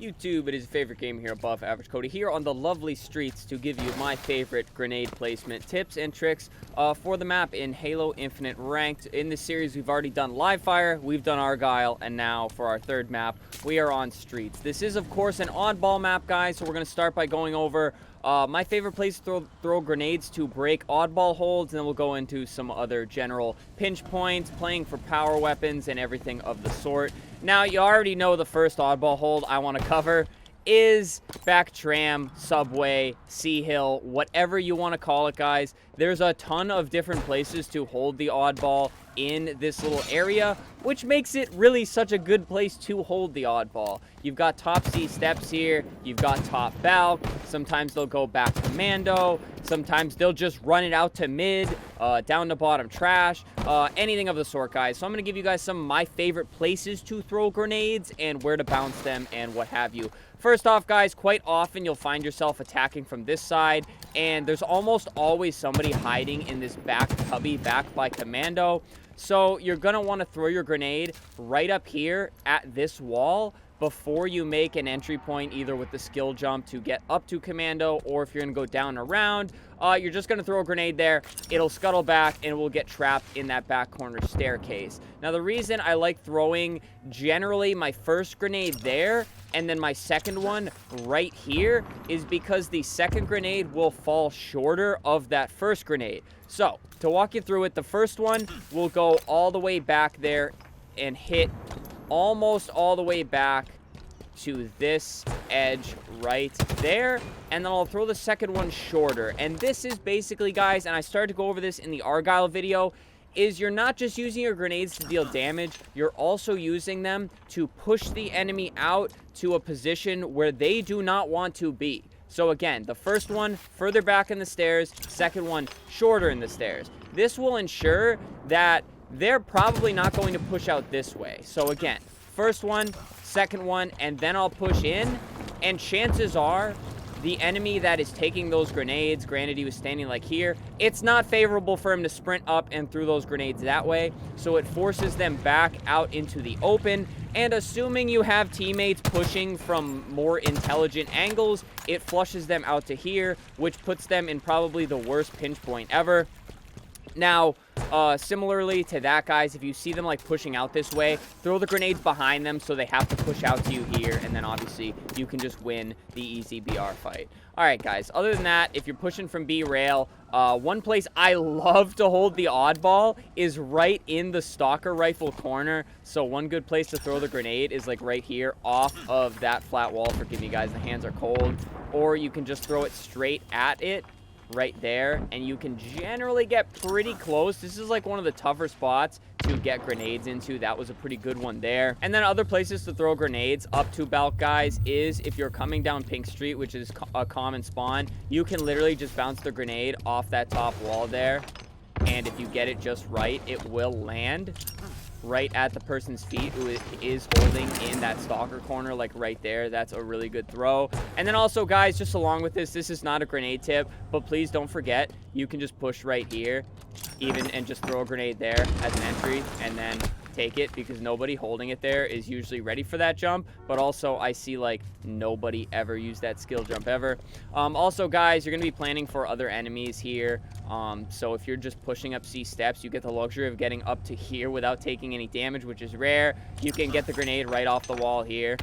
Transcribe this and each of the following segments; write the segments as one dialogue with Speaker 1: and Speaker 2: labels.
Speaker 1: YouTube, it is your favorite game here, Above Average Cody, here on the lovely streets to give you my favorite grenade placement tips and tricks for the map in Halo Infinite Ranked. In this series, we've already done Live Fire, we've done Argyle, and now for our third map, we are on Streets. This is, of course, an oddball map, guys, so we're going to start by going over my favorite place to throw grenades to break oddball holds, and then we'll go into some other general pinch points, playing for power weapons, and everything of the sort. Now, you already know the first oddball hold I want to cover is back tram, subway, sea hill, whatever you want to call it, guys. There's a ton of different places to hold the oddball in this little area, which makes it really such a good place to hold the oddball. You've got top C steps here, you've got top balk, sometimes they'll go back commando, sometimes they'll just run it out to mid, down to bottom trash, anything of the sort, guys. So I'm going to give you guys some of my favorite places to throw grenades and where to bounce them and what have you. First off, guys, quite often you'll find yourself attacking from this side, and there's almost always somebody hiding in this back cubby back by commando. So you're going to want to throw your grenade right up here at this wall before you make an entry point, either with the skill jump to get up to commando, or if you're going to go down around, you're just going to throw a grenade there. It'll scuttle back and it will get trapped in that back corner staircase. Now, the reason I like throwing generally my first grenade there and then my second one right here is because the second grenade will fall shorter of that first grenade. So, to walk you through it, the first one will go all the way back there and hit almost all the way back to this edge right there, and then I'll throw the second one shorter. And this is basically, guys, and I started to go over this in the Argyle video, is you're not just using your grenades to deal damage, you're also using them to push the enemy out to a position where they do not want to be. So again, the first one further back in the stairs, second one shorter in the stairs. This will ensure that they're probably not going to push out this way. So again, first one, second one, and then I'll push in, and chances are the enemy that is taking those grenades, granted he was standing like here, it's not favorable for him to sprint up and through those grenades that way, so it forces them back out into the open. And assuming you have teammates pushing from more intelligent angles, it flushes them out to here, which puts them in probably the worst pinch point ever. Now, similarly to that, guys, if you see them like pushing out this way, throw the grenades behind them so they have to push out to you here, and then obviously you can just win the easy BR fight. All right, guys, other than that, if you're pushing from B rail, one place I love to hold the oddball is right in the stalker rifle corner. So one good place to throw the grenade is like right here off of that flat wall. Forgive me, guys, the hands are cold. Or you can just throw it straight at it right there, and you can generally get pretty close. This is like one of the tougher spots to get grenades into. That was a pretty good one there. And then other places to throw grenades up to balk, guys, is if you're coming down Pink Street, which is a common spawn, you can literally just bounce the grenade off that top wall there, and if you get it just right, it will land right at the person's feet who is holding in that stalker corner, like right there. That's a really good throw. And then also, guys, just along with this is not a grenade tip, but please don't forget, you can just push right here even and just throw a grenade there as an entry and then take it, because nobody holding it there is usually ready for that jump. But also, I see like nobody ever use that skill jump ever. Also, guys, you're gonna be planning for other enemies here, so if you're just pushing up C steps, you get the luxury of getting up to here without taking any damage, which is rare. You can get the grenade right off the wall here,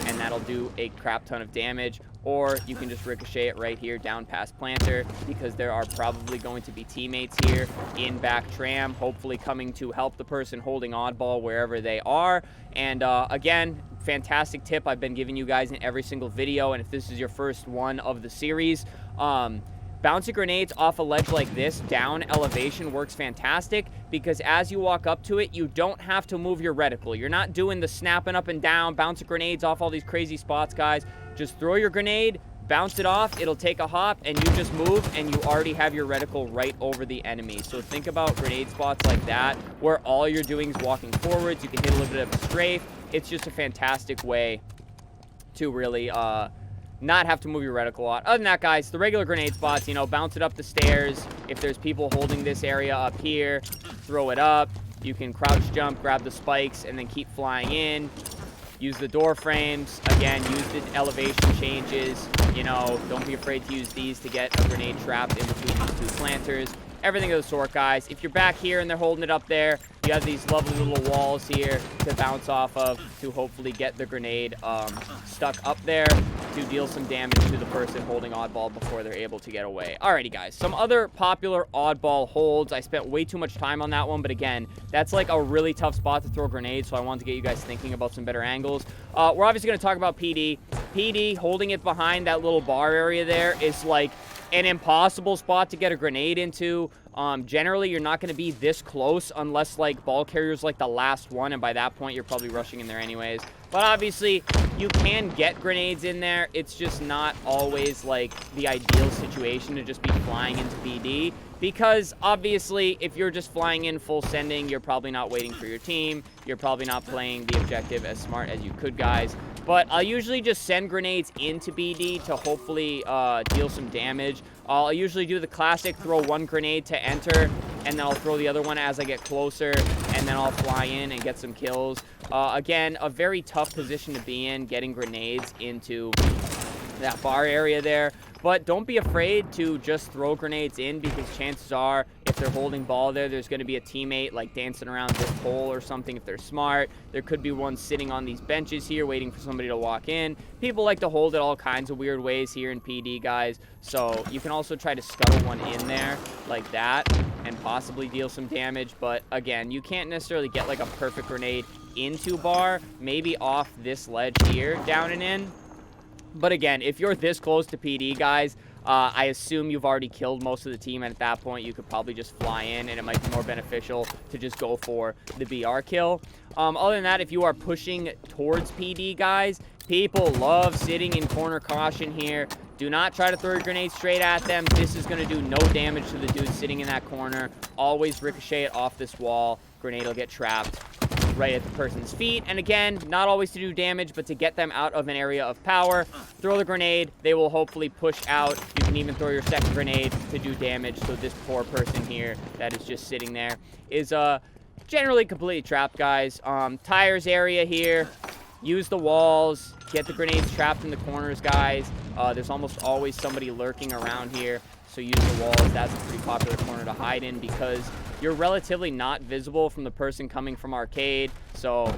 Speaker 1: and that'll do a crap ton of damage. Or you can just ricochet it right here down past planter, because there are probably going to be teammates here in back tram, hopefully coming to help the person holding oddball wherever they are. And again, fantastic tip I've been giving you guys in every single video, and if this is your first one of the series, bouncing grenades off a ledge like this down elevation works fantastic, because as you walk up to it, you don't have to move your reticle. You're not doing the snapping up and down, bouncing grenades off all these crazy spots, guys. Just throw your grenade, bounce it off, it'll take a hop, and you just move, and you already have your reticle right over the enemy. So think about grenade spots like that, where all you're doing is walking forwards. You can hit a little bit of a strafe. It's just a fantastic way to really not have to move your reticle a lot. Other than that, guys, the regular grenade spots, you know, bounce it up the stairs. If there's people holding this area up here, throw it up. You can crouch jump, grab the spikes, and then keep flying in. Use the door frames. Again, use the elevation changes. You know, don't be afraid to use these to get a grenade trapped in between these two planters. Everything of the sort, guys. If you're back here and they're holding it up there, you have these lovely little walls here to bounce off of to hopefully get the grenade stuck up there to deal some damage to the person holding oddball before they're able to get away. Alrighty, guys. Some other popular oddball holds. I spent way too much time on that one, but again, that's like a really tough spot to throw grenades, so I wanted to get you guys thinking about some better angles. We're obviously going to talk about PD. PD, holding it behind that little bar area there is like an impossible spot to get a grenade into. Generally, you're not going to be this close unless, like, ball carrier's like the last one, and by that point, you're probably rushing in there anyways. But obviously, you can get grenades in there. It's just not always, like, the ideal situation to just be flying into PD. Because, obviously, if you're just flying in full sending, you're probably not waiting for your team. You're probably not playing the objective as smart as you could, guys. But I'll usually just send grenades into BD to hopefully deal some damage. I'll usually do the classic throw one grenade to enter, and then I'll throw the other one as I get closer, and then I'll fly in and get some kills. Again, a very tough position to be in, getting grenades into that bar area there. But don't be afraid to just throw grenades in, because chances are, if they're holding ball there, there's going to be a teammate like dancing around this pole or something if they're smart. There could be one sitting on these benches here waiting for somebody to walk in. People like to hold it all kinds of weird ways here in PD, guys. So you can also try to scuttle one in there like that and possibly deal some damage. But again, you can't necessarily get like a perfect grenade into bar. Maybe off this ledge here, down and in. But again, if you're this close to PD, guys, I assume you've already killed most of the team, and at that point, you could probably just fly in, and it might be more beneficial to just go for the BR kill. Other than that, if you are pushing towards PD, guys, people love sitting in corner caution here. Do not try to throw your grenade straight at them. This is going to do no damage to the dude sitting in that corner. Always ricochet it off this wall. Grenade will get trapped right at the person's feet. And again, not always to do damage, but to get them out of an area of power. Throw the grenade. They will hopefully push out. You can even throw your second grenade to do damage. So this poor person here that is just sitting there is generally completely trapped, guys. Tires area here. Use the walls. Get the grenades trapped in the corners, guys. There's almost always somebody lurking around here. So use the walls. That's a pretty popular corner to hide in because you're relatively not visible from the person coming from arcade. So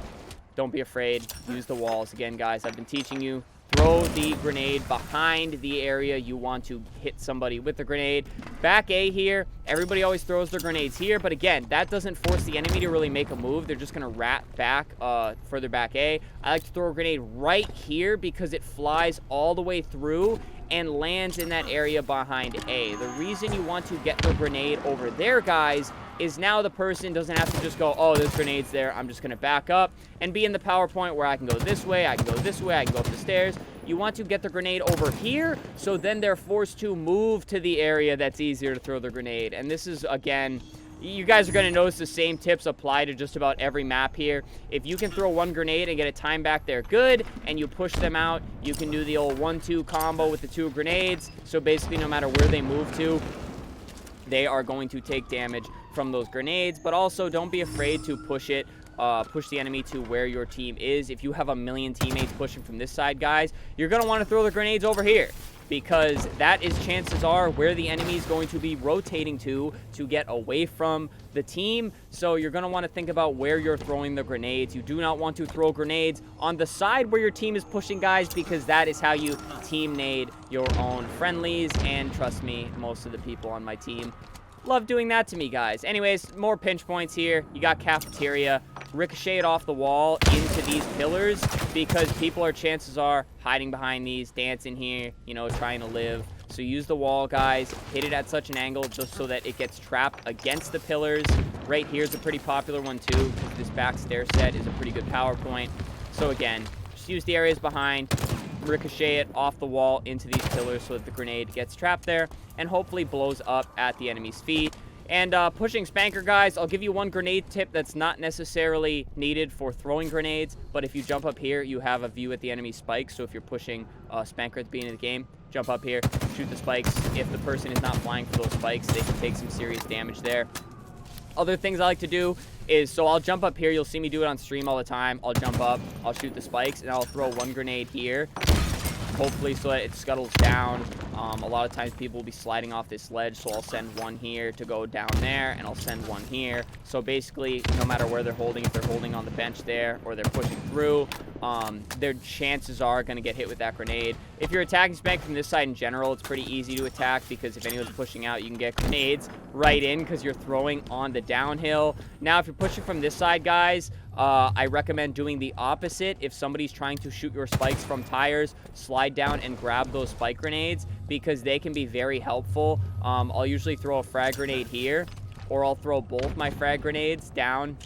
Speaker 1: don't be afraid. Use the walls. Again, guys, I've been teaching you. Throw the grenade behind the area you want to hit somebody with the grenade. Back A here, everybody always throws their grenades here, but again, that doesn't force the enemy to really make a move. They're just going to rat back further back A. I like to throw a grenade right here because it flies all the way through and lands in that area behind A. The reason you want to get the grenade over there, guys, is now the person doesn't have to just go, oh, there's grenades there, I'm just going to back up and be in the PowerPoint where I can go this way, I can go this way, I can go up the stairs. You want to get the grenade over here, so then they're forced to move to the area that's easier to throw the grenade. And this is, again, you guys are going to notice the same tips apply to just about every map here. If you can throw one grenade and get a time back there good, and you push them out, you can do the old 1-2 combo with the 2 grenades. So basically, no matter where they move to, they are going to take damage from those grenades. But also, don't be afraid to push it. Push the enemy to where your team is. If you have a million teammates pushing from this side, guys, you're going to want to throw the grenades over here, because that is chances are where the enemy is going to be rotating to get away from the team. So you're going to want to think about where you're throwing the grenades. You do not want to throw grenades on the side where your team is pushing, guys, because that is how you team nade your own friendlies. And trust me, most of the people on my team love doing that to me, guys. Anyways, more pinch points here. You got cafeteria. Ricochet it off the wall into these pillars, because people are, chances are, hiding behind these, dancing here, you know, trying to live. So use the wall, guys. Hit it at such an angle just so that it gets trapped against the pillars. Right here is a pretty popular one, too, because this back stair set is a pretty good power point. So again, just use the areas behind. Ricochet it off the wall into these pillars so that the grenade gets trapped there and hopefully blows up at the enemy's feet. And pushing Spanker, guys, I'll give you one grenade tip that's not necessarily needed for throwing grenades, but if you jump up here, you have a view at the enemy spikes. So if you're pushing Spanker at the beginning of the game, jump up here, shoot the spikes. If the person is not flying for those spikes, they can take some serious damage there. Other things I like to do is, so I'll jump up here. You'll see me do it on stream all the time. I'll jump up, I'll shoot the spikes, and I'll throw one grenade here, hopefully so that it scuttles down. A lot of times people will be sliding off this ledge, so I'll send one here to go down there, and I'll send one here. So basically, no matter where they're holding, if they're holding on the bench there or they're pushing through, their chances are going to get hit with that grenade. If you're attacking Spank from this side in general, it's pretty easy to attack, because if anyone's pushing out, you can get grenades right in because you're throwing on the downhill. Now, if you're pushing from this side, guys, I recommend doing the opposite. If somebody's trying to shoot your spikes from tires, slide down and grab those spike grenades, because they can be very helpful. I'll usually throw a frag grenade here, or I'll throw both my frag grenades down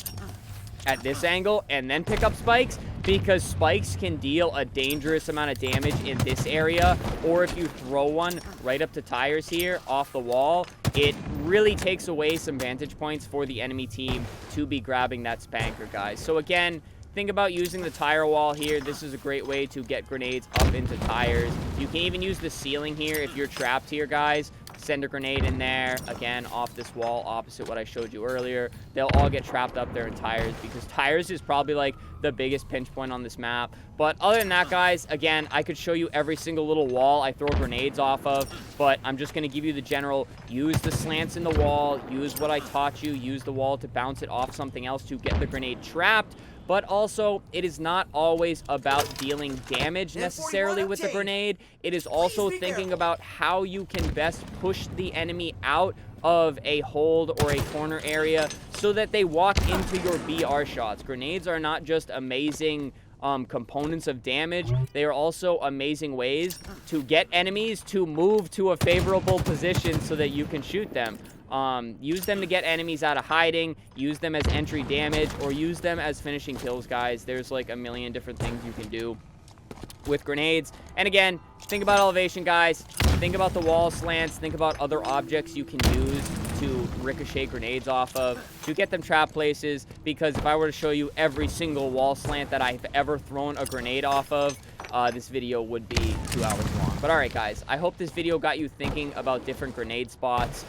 Speaker 1: at this angle and then pick up spikes, because spikes can deal a dangerous amount of damage in this area. Or if you throw one right up to tires here off the wall, it really takes away some vantage points for the enemy team to be grabbing that Spanker, guys. So again, think about using the tire wall here. This is a great way to get grenades up into tires. You can even use the ceiling here if you're trapped here, guys. Send a grenade in there, again, off this wall, opposite what I showed you earlier. They'll all get trapped up there in tires, because tires is probably like the biggest pinch point on this map. But other than that, guys, again, I could show you every single little wall I throw grenades off of, but I'm just going to give you the general: use the slants in the wall, use what I taught you, use the wall to bounce it off something else to get the grenade trapped. But also, it is not always about dealing damage necessarily with the grenade. It is also thinking about how you can best push the enemy out of a hold or a corner area so that they walk into your BR shots. Grenades are not just amazing components of damage. They are also amazing ways to get enemies to move to a favorable position so that you can shoot them. Use them to get enemies out of hiding, use them as entry damage, or use them as finishing kills, guys. There's like a million different things you can do with grenades. And again, think about elevation, guys. Think about the wall slants. Think about other objects you can use to ricochet grenades off of to get them trap places, because if I were to show you every single wall slant that I've ever thrown a grenade off of, this video would be 2 hours long. But alright, guys, I hope this video got you thinking about different grenade spots.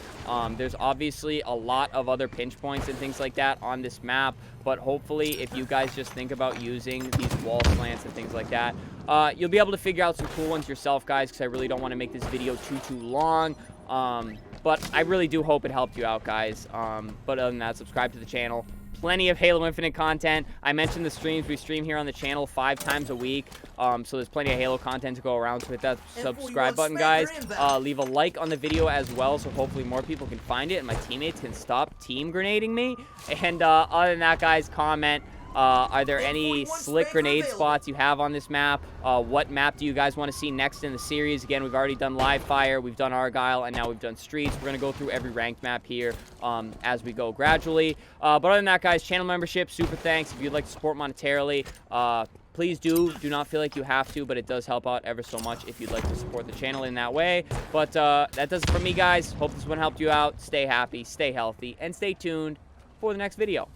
Speaker 1: There's obviously a lot of other pinch points and things like that on this map, but hopefully if you guys just think about using these wall slants and things like that, you'll be able to figure out some cool ones yourself, guys, because I really don't want to make this video too long. But I really do hope it helped you out, guys. But other than that, subscribe to the channel. Plenty of Halo Infinite content. I mentioned the streams. We stream here on the channel 5 times a week. So there's plenty of Halo content to go around. So hit that subscribe button, guys. Leave a like on the video as well, so hopefully more people can find it and my teammates can stop team grenading me. And other than that, guys, comment. Are there any slick grenade spots you have on this map? What map do you guys want to see next in the series? Again, we've already done live fire, we've done Argyle, and now we've done streets. We're going to go through every ranked map here as we go gradually. But other than that, guys, channel membership, super thanks. If you'd like to support monetarily, please do not feel like you have to, but it does help out ever so much if you'd like to support the channel in that way. But that does it for me, guys. Hope this one helped you out. Stay happy, stay healthy, and stay tuned for the next video.